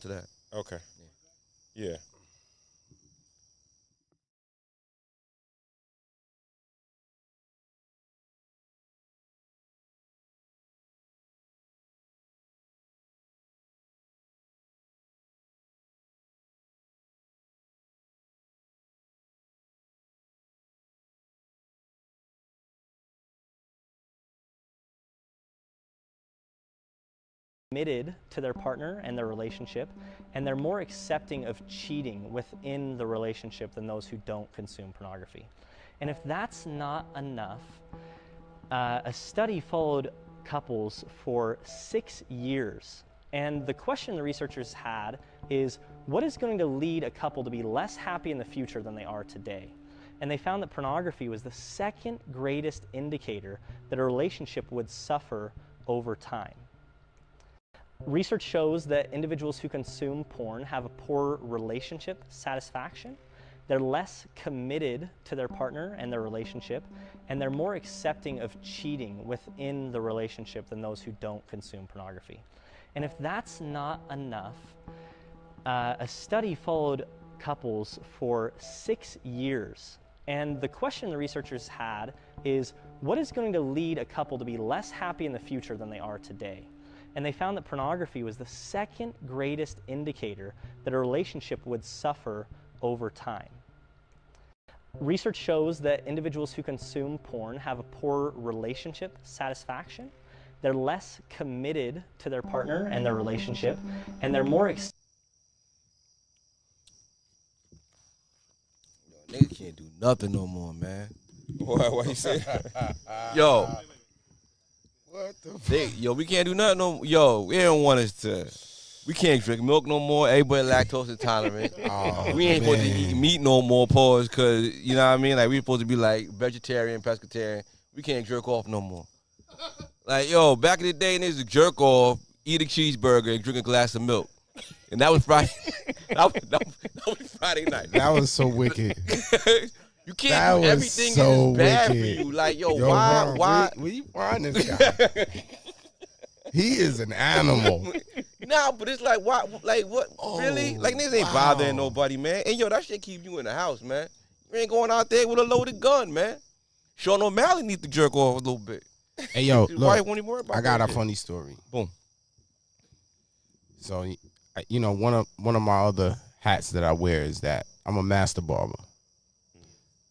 to that. Okay. Yeah. Committed to their partner and their relationship, and they're more accepting of cheating within the relationship than those who don't consume pornography. And if that's not enough, a study followed couples for 6 years. And the question the researchers had is, what is going to lead a couple to be less happy in the future than they are today? And they found that pornography was the second greatest indicator that a relationship would suffer over time. Research shows that individuals who consume porn have a poor relationship satisfaction. They're less committed to their partner and their relationship, and they're more accepting of cheating within the relationship than those who don't consume pornography. And if that's not enough, a study followed couples for 6 years. And the question the researchers had is, what is going to lead a couple to be less happy in the future than they are today? And they found that pornography was the second greatest indicator that a relationship would suffer over time. Research shows that individuals who consume porn have a poor relationship satisfaction. They're less committed to their partner and their relationship, and they're more Nigga can't do nothing no more, man. Why you say? Yo, What the fuck? yo, we can't do nothing no more. Yo, we don't want us to. We can't drink milk no more. Everybody lactose intolerant. Oh, We ain't supposed to man. eat meat no more, pause, because, you know what I mean? Like, we supposed to be, like, vegetarian, pescatarian. We can't jerk off no more. Like, yo, back in the day, niggas would jerk off, eat a cheeseburger, and drink a glass of milk. And that was Friday. that was Friday night. That was so wicked. You can't That do was everything so is bad wicked. for you. Like, yo, Yo, Ron, why? Where you find this guy? He is an animal. Nah, but it's like, why? Like, what? Really? Like, niggas ain't bothering wow. nobody, man. And, yo, that shit keep you in the house, man. You ain't going out there with a loaded gun, man. Sean O'Malley need to jerk off a little bit. Hey, yo, His wife look, won't even worry about I got that a shit. funny story. Boom. So, you know, one of my other hats that I wear is that I'm a master barber.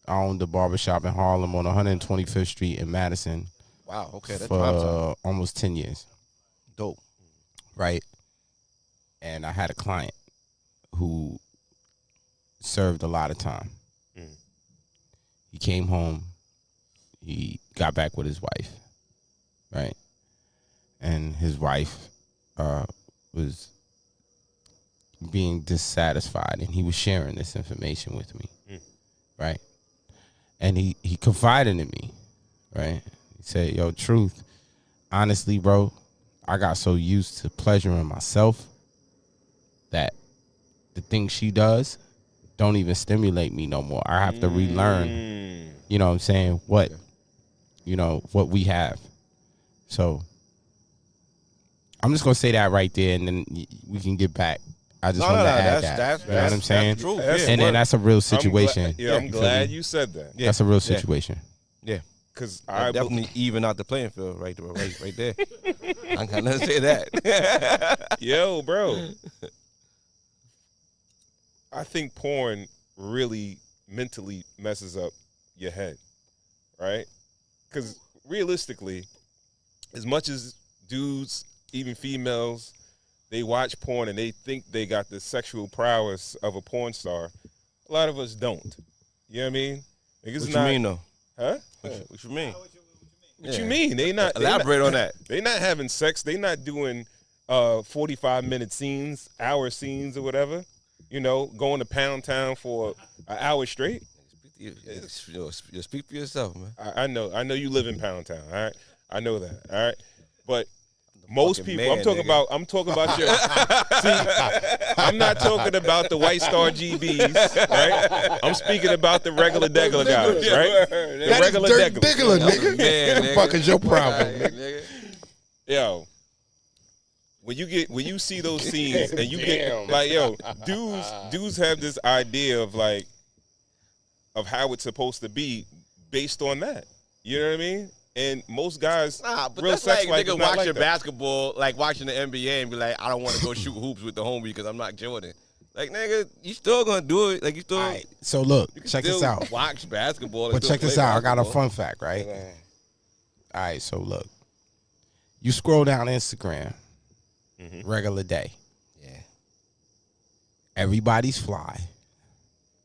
I own the barbershop in Harlem on 125th Street in Madison Wow, okay, that's prime time. for almost 10 years, Dope. right? And I had a client who served a lot of time. Mm. He came home, he got back with his wife, right? And his wife was being dissatisfied, and he was sharing this information with me, right? And he confided in me, right? He said, yo, truth, honestly, bro, I got so used to pleasuring myself that the things she does don't even stimulate me no more. I have to relearn, you know what I'm saying, what we have. So I'm just going to say that right there, and then we can get back. I just want to add that. You know what I'm saying? True. And then that's a real situation. I'm glad you said that. Yeah. That's a real situation. Yeah. Because I I definitely even out the playing field right there. I'm gonna say that. Yo, bro. I think porn really mentally messes up your head, right? Because realistically, as much as dudes, even females, they watch porn and they think they got the sexual prowess of a porn star, a lot of us don't. You know what I mean? Niggas What you not, mean though? Huh? What you mean? What you mean? They not Elaborate on that. They not having sex. They not doing 45-minute scenes, hour scenes or whatever. You know, going to Pound Town for an hour straight. You speak for yourself, man. I know you live in Pound Town. All right, I know that. All right, but most fucking people. man, I'm talking about your. See, I'm not talking about the White Star GBs, right? I'm speaking about the regular degular guys, right? The That is regular dirt degular. diggler, nigga. Man, What the fuck is your problem? Nigga. Yo, when you see those scenes and you get like, yo, dudes have this idea of like of how it's supposed to be based on that. You know what I mean? And most guys, but real that's sex like life nigga is not watch like your that. basketball, like watching the NBA and be like, I don't want to go shoot hoops with the homie because I'm not Jordan. Like, nigga, you still gonna do it. Like, you still. All right, so look, You can check still this out. Watch basketball. But check this out. I got a fun fact, right? Yeah. All right, so look. You scroll down Instagram, regular day. Yeah. Everybody's fly.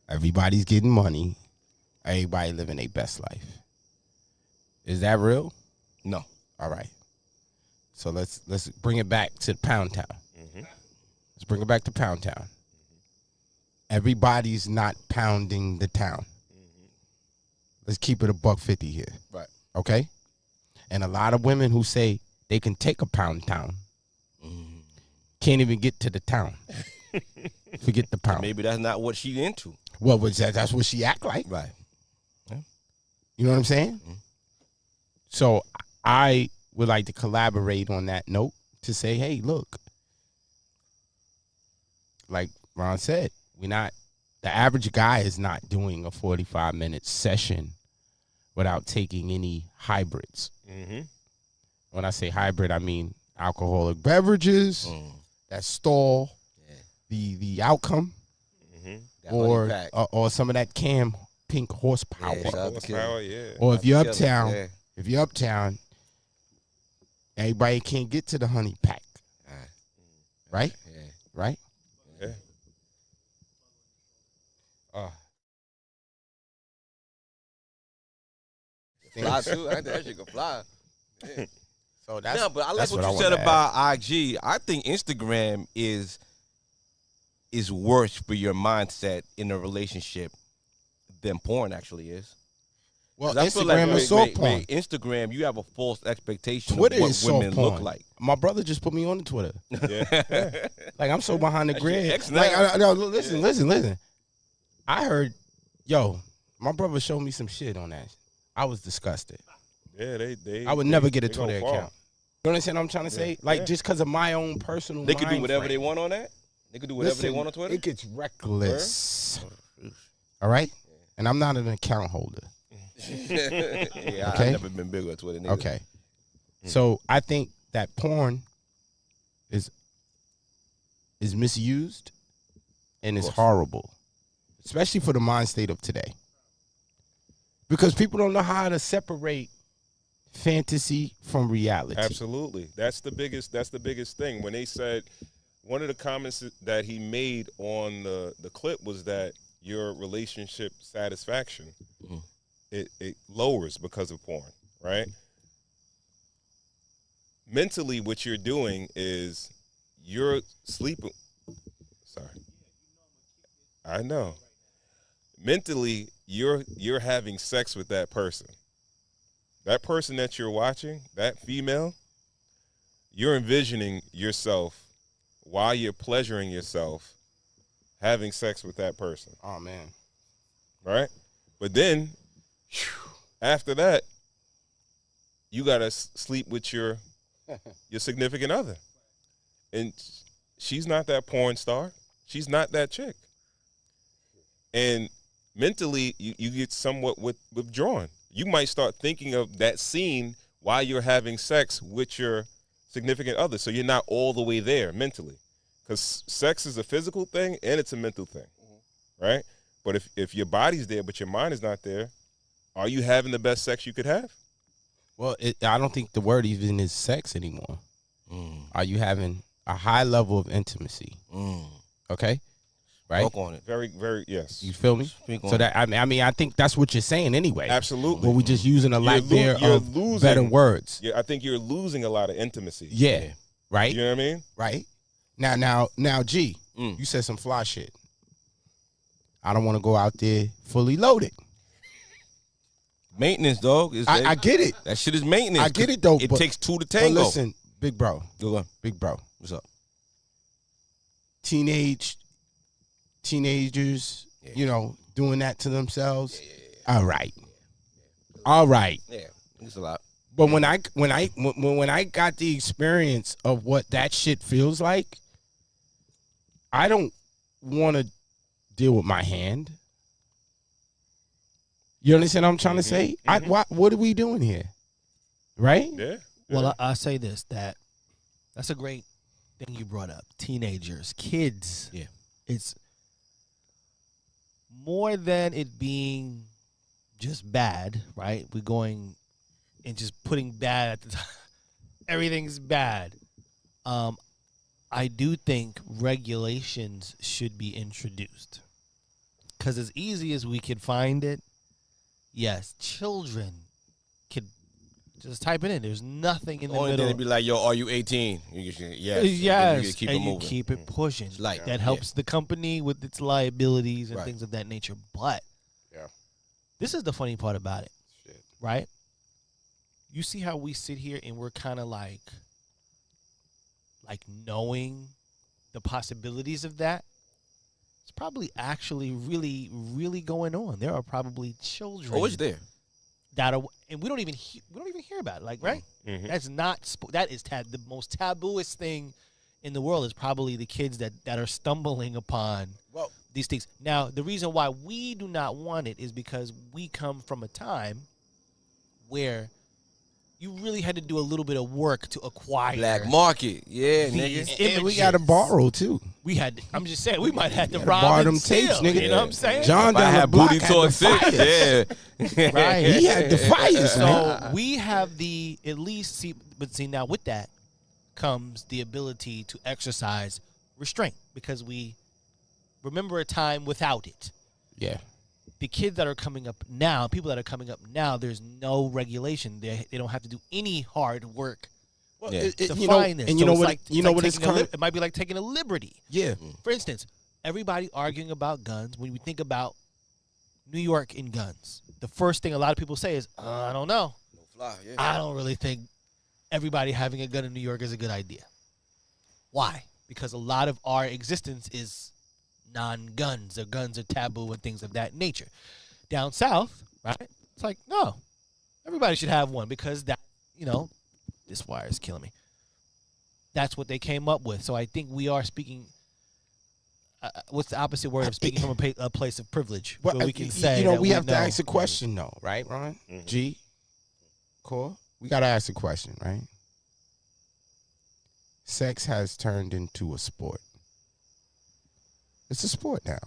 Everybody's getting money. Everybody living their best life. Is that real? No. All right. So let's bring it back to Pound Town. Let's bring it back to Pound Town. Everybody's not pounding the town. Let's keep it $150 here. Right. Okay? And a lot of women who say they can take a Pound Town can't even get to the town. Forget the pound. Maybe that's not what she into. Well, that's what she act like. Right. You know what I'm saying? So I would like to collaborate on that note to say, hey, look, like Ron said, the average guy is not doing a 45-minute session without taking any hybrids. When I say hybrid, I mean alcoholic beverages, that stall, the outcome, or some of that Cam Pink horsepower. Yeah. Or if you're uptown, everybody can't get to the honey pack. Right? Yeah. Right? Yeah. Fly too. I think that shit can fly. Yeah. So that's but I like what you said about IG. I think Instagram is worse for your mindset in a relationship than porn actually is. Well, I feel Instagram like is soft porn. Instagram, you have a false expectation Twitter of what is women soft porn. look like. My brother just put me on the Twitter. Yeah. Like, I'm so behind the That's your grid. ex now. Like, no, listen. I heard, my brother showed me some shit on that. I was disgusted. Yeah, they I would never get a they gonna Twitter fall. account. You understand what I'm trying to say? Like, just because of my own personal They could do mind whatever frame. they want on that. They could do whatever they want on Twitter. It gets reckless. All right? And I'm not an account holder. Yeah, Okay. I've never been big on Twitter. Neither. Okay. So I think that porn is misused and is horrible, especially for the mind state of today. Because people don't know how to separate fantasy from reality. Absolutely. That's the biggest thing. When they said, one of the comments that he made on the clip was that your relationship satisfaction it lowers because of porn, right? Mentally, what you're doing is you're sleeping. Sorry. I know. Mentally, you're having sex with that person. That person that you're watching, that female, you're envisioning yourself while you're pleasuring yourself having sex with that person. Oh, man. Right? But then, after that, you got to sleep with your significant other. And she's not that porn star. She's not that chick. And mentally, you get somewhat withdrawn. You might start thinking of that scene while you're having sex with your significant other. So you're not all the way there mentally. Because sex is a physical thing and it's a mental thing, right? But if your body's there but your mind is not there, are you having the best sex you could have? Well, I don't think the word even is sex anymore. Are you having a high level of intimacy? Okay? Right? Talk on it. Very, very, yes. You feel me? Speak on So it. that I mean, I think that's what you're saying anyway. Absolutely. But we're just using a lack there you're of losing- better words. Yeah, I think you're losing a lot of intimacy. Yeah. Right? You know what I mean? Right? Now, G, you said some fly shit. I don't want to go out there fully loaded. Maintenance, dog. I get it. That shit is maintenance. I get it, though. It but- takes two to But tango. listen, big bro. Go on. Big bro. What's up? Teenagers, doing that to themselves. All right. All right. Yeah, it's a lot. But when I got the experience of what that shit feels like, I don't want to deal with my hand. You understand what I'm trying to say? What are we doing here? Right? Yeah. Well, I say this, that's a great thing you brought up. Teenagers, kids. Yeah. It's more than it being just bad, right? We're going and just putting bad at the top. Everything's bad. I do think regulations should be introduced. Because as easy as we could find it, yes, children could just type it in. There's nothing in the Only middle. thing to be like, yo, are you 18? You can, yes. Yes, You can keep it and you moving. keep it pushing. Like, That helps the company with its liabilities and Right. things of that nature. But Yeah. this is the funny part about it, Shit. right? You see how we sit here and we're kind of like knowing the possibilities of that. It's probably actually really, really going on. There are probably children Oh, it's there. that are, and we don't even hear about it. Like, right? Mhm. That's not that is the most tabooest thing in the world is probably the kids that are stumbling upon Well, these things. Now, the reason why we do not want it is because we come from a time where you really had to do a little bit of work to acquire black market. Yeah, these nigga. And we got to images. borrow too. We had. I'm just saying, we might have to Gotta rob borrow and them tapes, steal, nigga. You know what I'm saying? John If I down the had block booty had talk the 6, fires. yeah. Right. He had the fires, man. So we have the at least see now with that comes the ability to exercise restraint because we remember a time without it. Yeah. The kids that are coming up now, people that are coming up now, there's no regulation. They don't have to do any hard work Yeah. to you know, find this. and So you know it's what? like, You know what it's taking a called? it might be like taking a liberty. Yeah. For instance, everybody arguing about guns. When we think about New York and guns, the first thing a lot of people say is, I don't know. No fly, yeah. I don't really think everybody having a gun in New York is a good idea. Why? Because a lot of our existence is non-guns. Or guns are taboo and things of that nature. Down south, right? It's like, no. Everybody should have one because that, this wire is killing me. That's what they came up with. So I think we are speaking. What's the opposite word of speaking from a place of privilege? Well, where we can say, that we have to know. ask a question, though, right, Ron? Mhm. G, Core, we got to ask a question, right? Sex has turned into a sport. It's a sport now.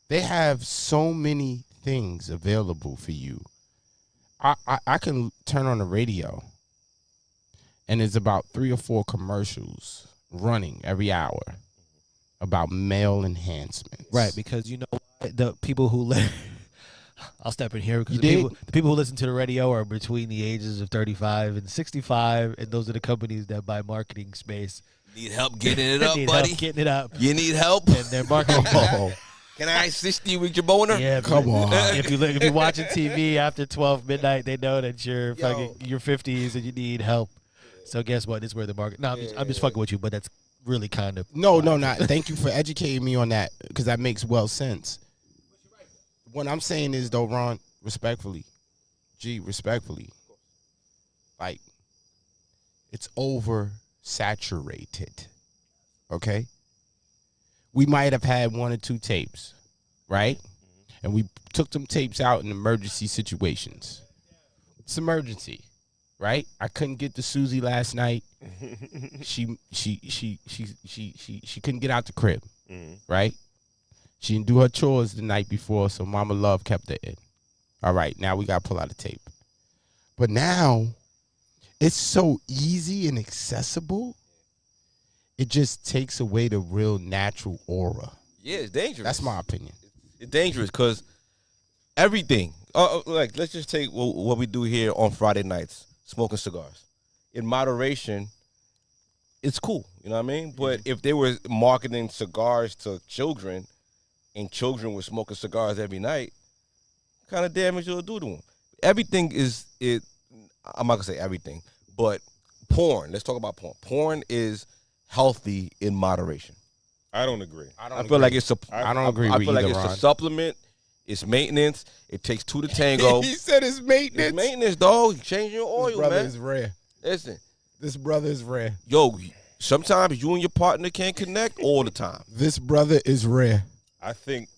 They have so many things available for you. I can turn on the radio, and there's about 3 or 4 commercials running every hour about male enhancements. Right, because the people who I'll step in here because You the people who listen to the radio are between the ages of 35 and 65, and those are the companies that buy marketing space. Need help getting it up, Need buddy? help getting it up, You need help? and their marketing. Can I assist you with your boner? Yeah, Come on. If you're watching TV after 12 midnight, they know that you're fucking your 50s and you need help. So guess what? This is where the market. No, I'm just fucking with you, but that's really kind of No, not. Thank you for educating me on that because that makes well sense. What I'm saying is, though, Ron, respectfully, like, it's oversaturated, okay? We might have had 1 or 2 tapes, right? And we took them tapes out in emergency situations. It's emergency, right? I couldn't get to Susie last night. She couldn't get out the crib, right? She didn't do her chores the night before, so Mama Love kept her in. All right, now we got to pull out a tape. But now, it's so easy and accessible, it just takes away the real natural aura. Yeah, it's dangerous. That's my opinion. It's dangerous because everything. Like, let's just take what we do here on Friday nights, smoking cigars. In moderation, it's cool. You know what I mean? But if they were marketing cigars to children and children were smoking cigars every night, what kind of damage it'll do to them? Everything is it. I'm not gonna say everything, but porn. Let's talk about porn. Porn is healthy in moderation. I don't agree. I feel like it's a. I don't agree I with feel like either, it's Ron. a supplement It's maintenance. It takes two to tango. He said it's maintenance. It's maintenance, dog. Changing your This oil, brother man. is rare. Listen, This brother is rare. yo, sometimes you and your partner can't connect all the time. This brother is rare. I think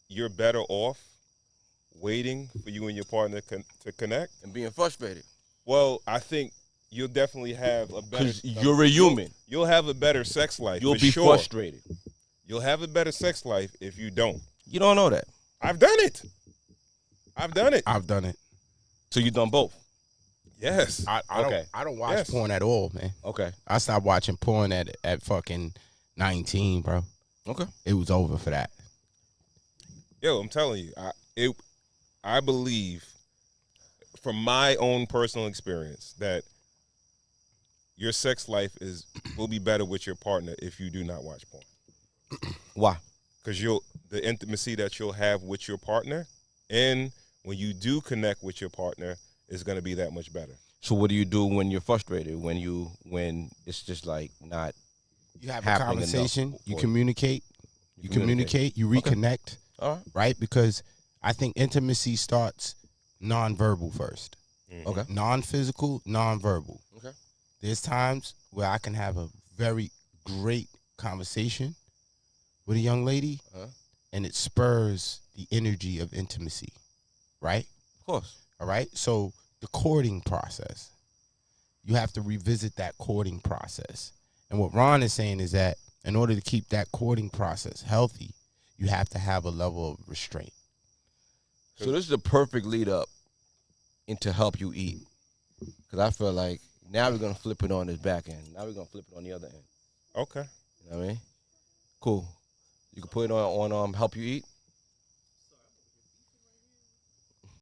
you're better off waiting for you and your partner to connect. And being frustrated. Well, I think you'll definitely have a better. Because you're a human. You'll have a better sex life. You'll for be sure. frustrated. You'll have a better sex life if you don't. You don't know that. I've done it. I've done it. I've done it. So you done both. Yes. I don't watch Yes. porn at all, man. Okay. I stopped watching porn at fucking 19, bro. Okay. It was over for that. Yo, I'm telling you, I believe from my own personal experience that your sex life will be better with your partner if you do not watch porn. Why? Because the intimacy that you'll have with your partner, and when you do connect with your partner, is going to be that much better. So what do you do when you're frustrated? When it's just like not You have a happening conversation, enough? you Or- communicate, you reconnect, All right. right? Because I think intimacy starts nonverbal first. Okay. Non-physical, nonverbal. Okay. There's times where I can have a very great conversation with a young lady, Uh-huh. and it spurs the energy of intimacy, right? Of course. All right. So the courting process, you have to revisit that courting process. And what Ron is saying is that in order to keep that courting process healthy, you have to have a level of restraint. So this is a perfect lead up into help you eat. Because I feel like now we're going to flip it on this back end. Now we're going to flip it on the other end. Okay. You know what I mean? Cool. You can put it on help you eat.